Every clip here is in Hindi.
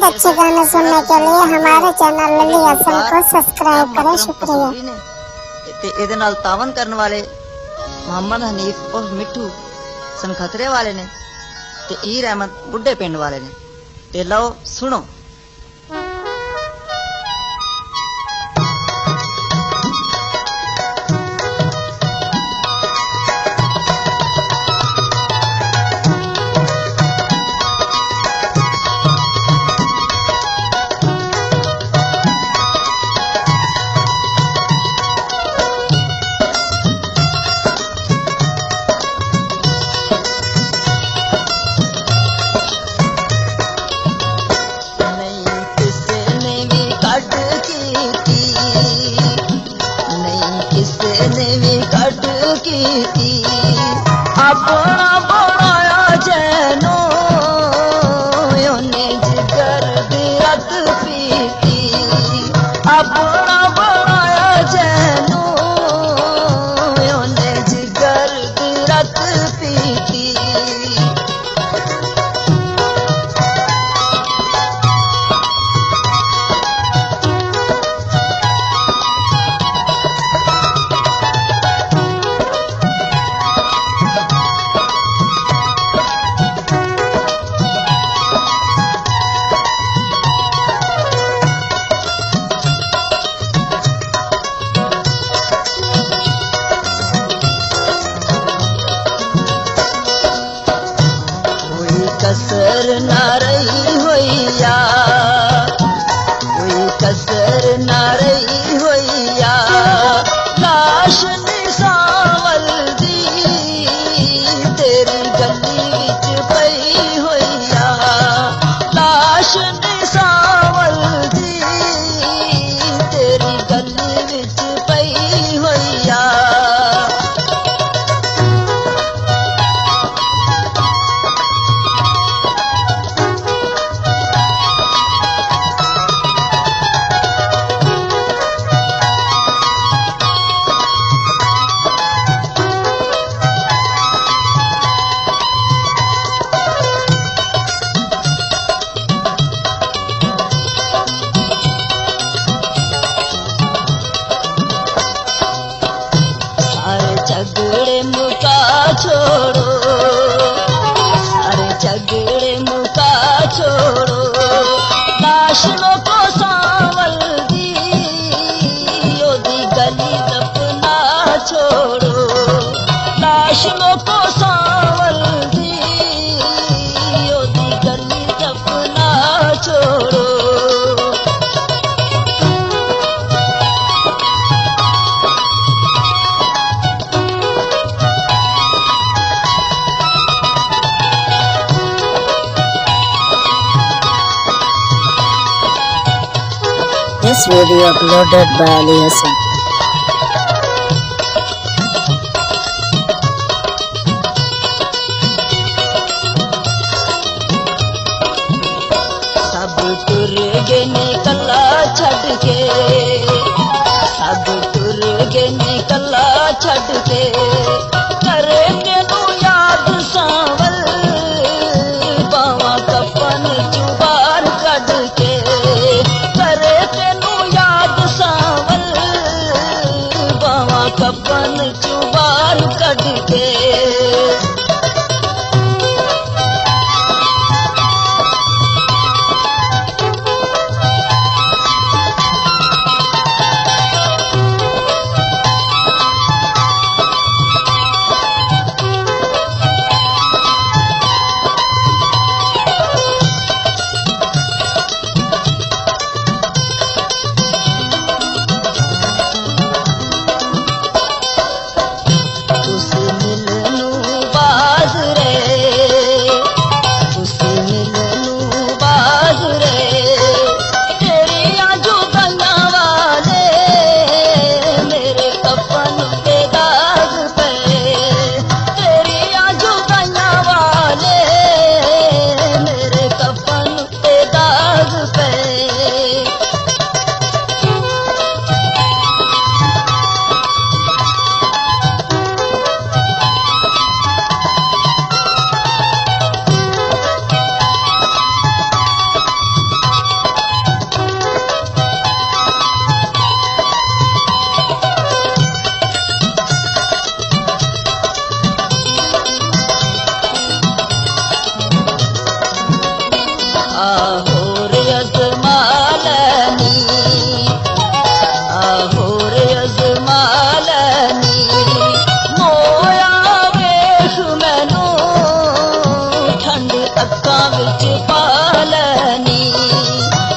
मजीद अच्छे गाने सुनने के लिए हमारे चैनल लली हसन को सब्सक्राइब करें। शुक्रिया। ਇਹਦੇ ਨਾਲ ਤਾਵਨ ਕਰਨ ਵਾਲੇ ਮੁਹੰਮਦ ਹਨੀਫ और मिठू सनखतरे वाले ने ते ईर अहमद बुढ़े पिंड वाले ने। ते लो सुनो। अपना बनाया जैनो जिगर दी रत पीती। अपना बनाया जैनो जिगर दी रत पीती। कसर न रही होइया, कोई कसर न रही होइया। लाश निसावल दी तेरी गली विच पई होइया। लाश निसावल दी तेरी गली विच पई होइया। झगड़े मुका छोड़ो, सारे झगड़े मुका छोड़ो। लाशों को सांवल दी ओदी गली दफना छोड़ो। लाशों को सांवल दी ओदी गली दफना छोड़ो। This video uploaded by Ali Hassan. सब टुर गए निकला छड़ के, सब टुर गए निकला छड़ के। करे तेनू याद सांवल बावा कफन चुबार कढ़ के। करे तेनू याद सांवल बावा कफन चुबार कढ़ के। आहोर यजमालनी आहोर यजमालनी मोया वेख मैनू ठंड अक्कां विच पालनी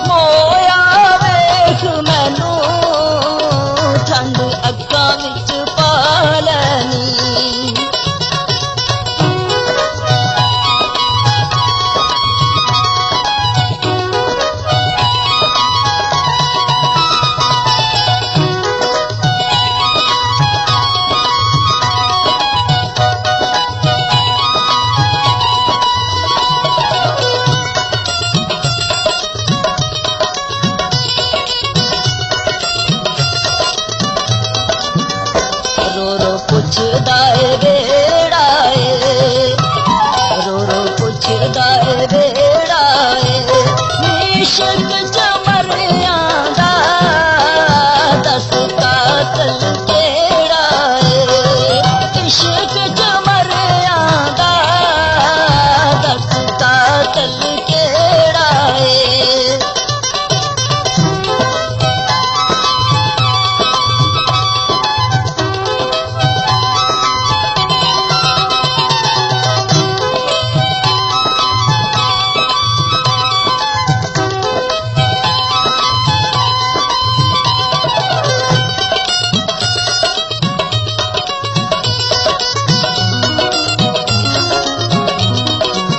मोया वेख मैनू ठंड अक्कां विच पालनी रो रो पुछदा ए बेड़ा रो रो पुछदा ए बेड़ा इश्क जमरिया दा दस कातल केड़ा इश्क जमरिया दा दस कातल केड़ा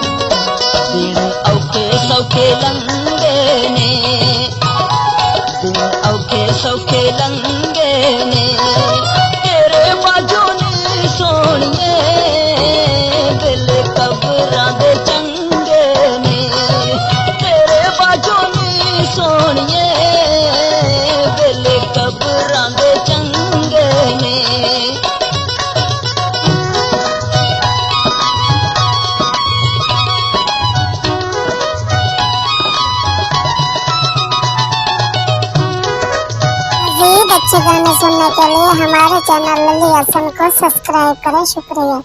दिन औखे सौखे लंघे ने दिन औखे सौखे लंघे ने तेरे बाजू नी सोहणिए दिल कबरां दे चंगे ने तेरे बाजू नी सोहणिए दिल कबरां दे चंगे ने मज़ीद अच्छे गाने सुनने के लिए हमारे चैनल लली हसन को सब्सक्राइब करें। शुक्रिया।